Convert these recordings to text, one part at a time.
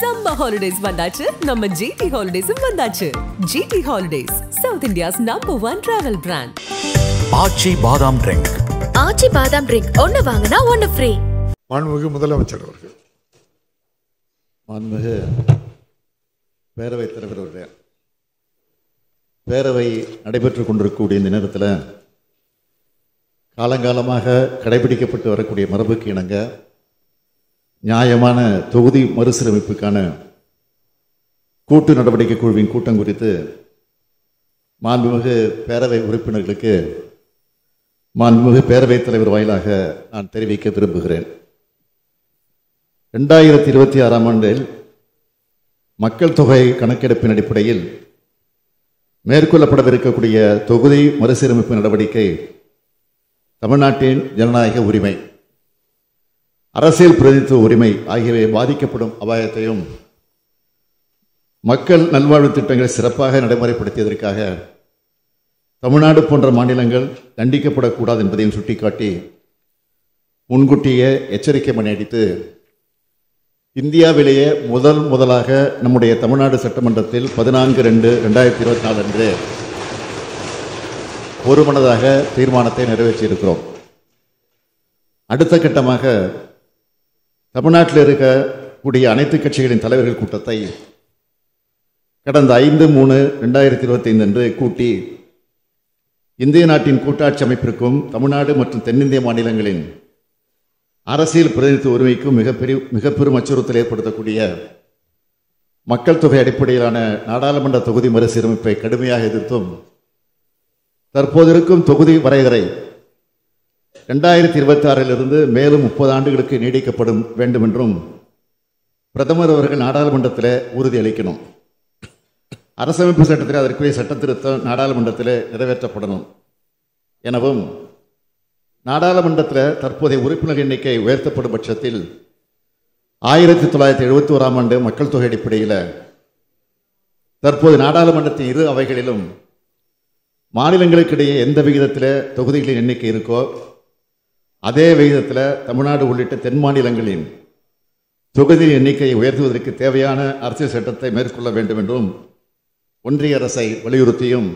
Summer holidays வந்தாச்சு நம்ம GT Holidays வந்தாச்சு. GT Holidays, South India's #1 travel brand. ஆச்சி பாதாம் ட்ரிங்க். ஆச்சி பாதாம் ட்ரிங்க் ஒன்னு வாங்குனா ஒன்னு ஃப்ரீ. மாண்புமிகு முதலமைச்சர் அவர்கள். மாண்புமிகு பேரவைத் தலைவர் அவர்களே, பேரவை நடைபெற்றுக் கொண்டிருக்கக்கூடிய இந்த நேரத்தில் காலங்காலமாக கடைபிடிக்கப்பட்டு வரக்கூடிய மரபுக்கு இணங்க நியாயமான தொகுதி மறுசீரமைப்புக்கான கூட்டு நடவடிக்கை குழுவின் கூட்டம் குறித்து மாண்புமிகு பேரவை உறுப்பினர்களுக்கு மாண்புமிகு பேரவைத் தலைவர் வாயிலாக நான் தெரிவிக்க விரும்புகிறேன். 2026ஆம் ஆண்டில் மக்கள் தொகை கணக்கெடுப்பின் அடிப்படையில் மேற்கொள்ளப்படவிருக்கக்கூடிய தொகுதி மறுசீரமைப்பு நடவடிக்கை தமிழ்நாட்டின் ஜனநாயக உரிமை, அரசியல் பிரதிநிதித்துவ உரிமை ஆகியவை பாதிக்கப்படும் அபாயத்தையும் மக்கள் நல்வாழ்வு திட்டங்களை சிறப்பாக நடைமுறைப்படுத்தியதற்காக தமிழ்நாடு போன்ற மாநிலங்கள் தண்டிக்கப்படக்கூடாது என்பதையும் சுட்டிக்காட்டி முன்கூட்டியே எச்சரிக்கை மணி அடித்து இந்தியாவிலேயே முதலாக நம்முடைய தமிழ்நாடு சட்டமன்றத்தில் 14/2/2024 அன்று ஒருமனதாக தீர்மானத்தை நிறைவேற்றியிருக்கிறோம். அடுத்த கட்டமாக தமிழ்நாட்டில் இருக்கக்கூடிய அனைத்து கட்சிகளின் தலைவர்கள் கூட்டத்தை கடந்த 5/3/2025 அன்று கூட்டி இந்திய நாட்டின் கூட்டாட்சி அமைப்பிற்கும் தமிழ்நாடு மற்றும் தென்னிந்திய மாநிலங்களின் அரசியல் பிரதிநிதித்துவ உரிமைக்கும் மிக பெரும் அச்சுறுத்தல் ஏற்படுத்தக்கூடிய மக்கள் தொகை அடிப்படையிலான நாடாளுமன்ற தொகுதி மறுசீரமைப்பை கடுமையாக எதிர்த்தும் தற்போது இருக்கும் தொகுதி வரையறை 2026 மேலும் 30 ஆண்டுகளுக்கு நீடிக்கப்படும் வேண்டும் என்றும் பிரதமர் அவர்கள் நாடாளுமன்றத்தில் உறுதியளிக்கணும். அரசமைப்பு சட்டத்தில் அதற்குரிய சட்ட திருத்தம் நாடாளுமன்றத்தில் நிறைவேற்றப்படணும் எனவும் நாடாளுமன்றத்தில் தற்போதைய உறுப்பினர் எண்ணிக்கை உயர்த்தப்படும் பட்சத்தில் 1971ஆம் ஆண்டு மக்கள் தொகை அடிப்படையில் தற்போது நாடாளுமன்றத்தின் இரு அவைகளிலும் மாநிலங்களுக்கிடையே எந்த விகிதத்தில் தொகுதிகளின் எண்ணிக்கை இருக்கோ அதே விகிதத்தில் தமிழ்நாடு உள்ளிட்ட தென் மாநிலங்களின் தொகுதியின் எண்ணிக்கையை உயர்த்துவதற்கு தேவையான அரசியல் சட்டத்தை மேற்கொள்ள வேண்டும் என்றும் ஒன்றிய அரசை வலியுறுத்தியும்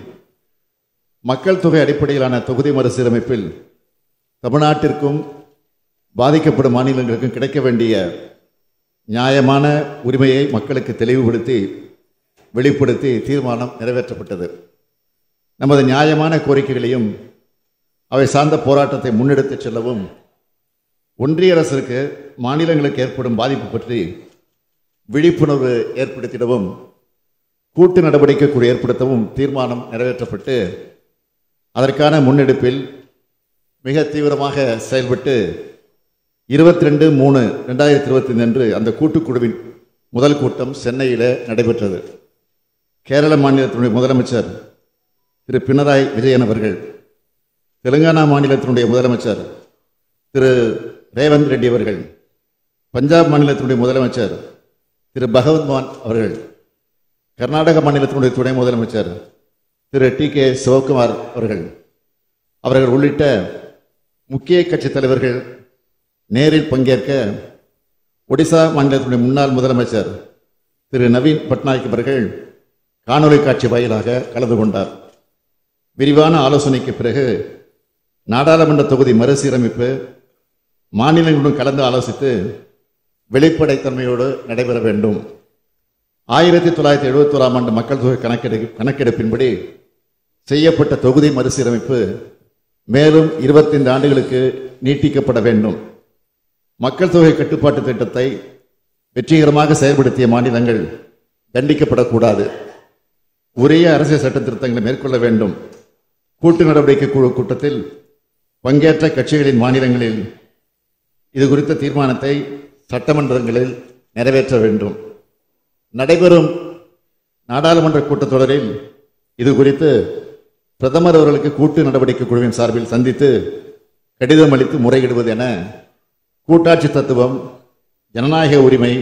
மக்கள் தொகை அடிப்படையிலான தொகுதி மறுசீரமைப்பில் தமிழ்நாட்டிற்கும் பாதிக்கப்படும் மாநிலங்களுக்கும் கிடைக்க வேண்டிய நியாயமான உரிமையை மக்களுக்கு தெளிவுபடுத்தி வெளிப்படுத்தி தீர்மானம் நிறைவேற்றப்பட்டது. நமது நியாயமான கோரிக்கைகளையும் அவை சார்ந்த போராட்டத்தை முன்னெடுத்து செல்லவும் ஒன்றிய அரசுக்கு மாநிலங்களுக்கு ஏற்படும் பாதிப்பு பற்றி விழிப்புணர்வு ஏற்படுத்திடவும் கூட்டு நடவடிக்கை குழு ஏற்படுத்தவும் தீர்மானம் நிறைவேற்றப்பட்டு அதற்கான முன்னெடுப்பில் மிக தீவிரமாக செயல்பட்டு 22/3/2025 அன்று அந்த கூட்டுக்குழுவின் முதல் கூட்டம் சென்னையில் நடைபெற்றது. கேரள மாநிலத்தினுடைய முதலமைச்சர் திரு பினராயி விஜயன் அவர்கள், தெலுங்கானா மாநிலத்தினுடைய முதலமைச்சர் திரு ரேவந்த் ரெட்டி அவர்கள், பஞ்சாப் மாநிலத்தினுடைய முதலமைச்சர் திரு பகவத் மான் அவர்கள், கர்நாடக மாநிலத்தினுடைய துணை முதலமைச்சர் திரு TK சிவகுமார் அவர்கள் உள்ளிட்ட முக்கிய கட்சி தலைவர்கள் நேரில் பங்கேற்க ஒடிசா மாநிலத்தினுடைய முன்னாள் முதலமைச்சர் திரு நவீன் பட்நாயக் அவர்கள் காணொலி காட்சி வாயிலாக கலந்து கொண்டார். விரிவான ஆலோசனைக்கு பிறகு நாடாளுமன்ற தொகுதி மறுசீரமைப்பு மாநிலங்களுடன் கலந்து ஆலோசித்து வெளிப்படைத்தன்மையோடு நடைபெற வேண்டும். 1971ஆம் ஆண்டு மக்கள் தொகை கணக்கெடுப்பின்படி செய்யப்பட்ட தொகுதி மறுசீரமைப்பு மேலும் 25 ஆண்டுகளுக்கு நீட்டிக்கப்பட வேண்டும். மக்கள் தொகை கட்டுப்பாட்டு திட்டத்தை வெற்றிகரமாக செயல்படுத்திய மாநிலங்கள் தண்டிக்கப்படக்கூடாது. உரிய அரசியல் சட்ட திருத்தங்களை மேற்கொள்ள வேண்டும். கூட்டு நடவடிக்கை குழு கூட்டத்தில் பங்கேற்ற கட்சிகளின் மாநிலங்களில் இது குறித்த தீர்மானத்தை சட்டமன்றங்களில் நிறைவேற்ற வேண்டும். நடைபெறும் நாடாளுமன்ற கூட்டத்தொடரில் இது குறித்து பிரதமர் அவர்களுக்கு கூட்டு நடவடிக்கை குழுவின் சார்பில் சந்தித்து கடிதம் அளித்து முறையிடுவது என கூட்டாட்சி தத்துவம், ஜனநாயக உரிமை,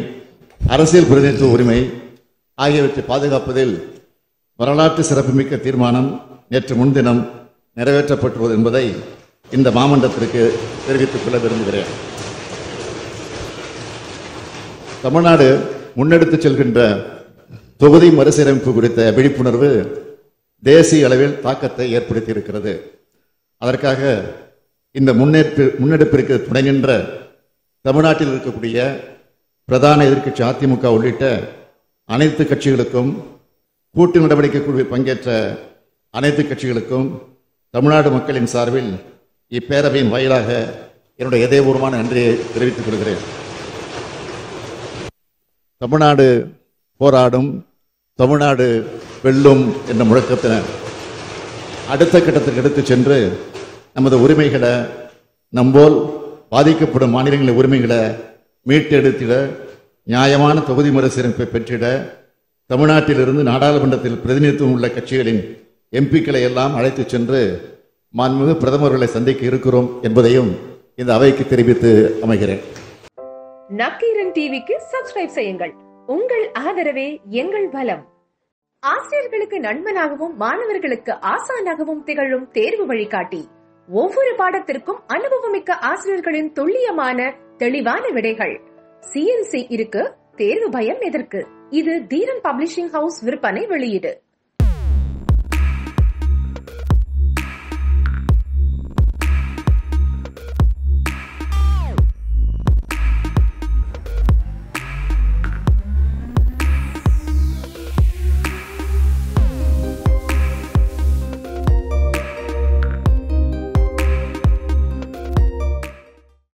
அரசியல் பிரதிநிதித்துவ உரிமை ஆகியவற்றை பாதுகாப்பதில் வரலாற்று சிறப்புமிக்க தீர்மானம் நேற்று முன்தினம் நிறைவேற்றப்பட்டுள்ளது என்பதை இந்த மாமன்றத்திற்கு தெரிவித்துக் கொள்ள விரும்புகிறேன். தமிழ்நாடு முன்னெடுத்துச் செல்கின்ற தொகுதி மறுசீரமைப்பு குறித்த விழிப்புணர்வு தேசிய அளவில் தாக்கத்தை ஏற்படுத்தி இருக்கிறது. அதற்காக இந்த முன்னெடுப்பிற்கு துணை நின்ற தமிழ்நாட்டில் இருக்கக்கூடிய பிரதான எதிர்க்கட்சி அதிமுக உள்ளிட்ட அனைத்து கட்சிகளுக்கும், கூட்டு நடவடிக்கை குழுவில் பங்கேற்ற அனைத்து கட்சிகளுக்கும் தமிழ்நாடு மக்களின் சார்பில் இப்பேரவையின் வாயிலாக என்னுடைய இதயபூர்வமான நன்றியை தெரிவித்துக் கொள்கிறேன். தமிழ்நாடு போராடும், தமிழ்நாடு வெல்லும் என்ற முழக்கத்தினர் அடுத்த கட்டத்திற்கு எடுத்துச் சென்று நமது உரிமைகளை, நம்போல் பாதிக்கப்படும் மாநிலங்களின் உரிமைகளை மீட்டெடுத்திட, நியாயமான தொகுதி மறுசீரமைப்பை பெற்றிட தமிழ்நாட்டிலிருந்து நாடாளுமன்றத்தில் பிரதிநிதித்துவம் உள்ள கட்சிகளின் எம்பிக்களை எல்லாம் அழைத்துச் சென்று மாண்புமிகு பிரதமர்களை சந்திக்க இருக்கிறோம் என்பதையும் இந்த அவைக்கு தெரிவித்து அமைகிறேன். நக்கீரன் டிவிக்கு சப்ஸ்கிரைப் செய்யுங்கள். உங்கள் ஆதரவே எங்கள் பலம். ஆசிரியர்களுக்கு நண்பனாகவும் மாணவர்களுக்கு ஆசானாகவும் திகழும் தேர்வு வழிகாட்டி. ஒவ்வொரு பாடத்திற்கும் அனுபவமிக்க ஆசிரியர்களின் துல்லியமான தெளிவான விடைகள். CNC இருக்கு, தேர்வு பயம் எதற்கு? இது தீரன் பப்ளிஷிங் ஹவுஸ் விற்பனை வெளியீடு.